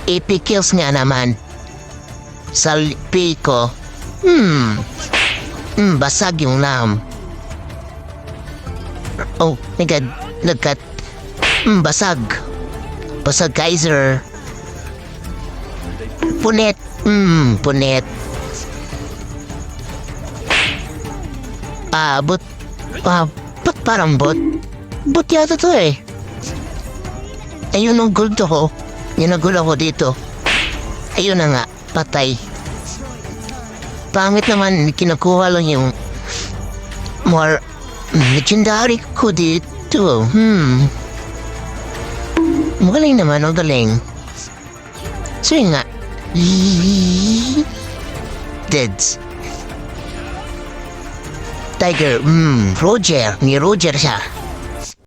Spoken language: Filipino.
Epic kills nga naman. Sa Pico. Basag yung lam. Oh my god. Nagkat. Basag. Basag Kaiser. Punet. Punet. Bot. Ba't parang bot? Bot yata to eh. Ayun ang gold ko. Yun ang gold ako dito. Ayun na nga. Patay. Pangit naman. Kinukuha lang yung more legendary ko dito. Magaling naman. Ang galing. So yun nga. Deads. Tiger. Roger. Ni Roger siya.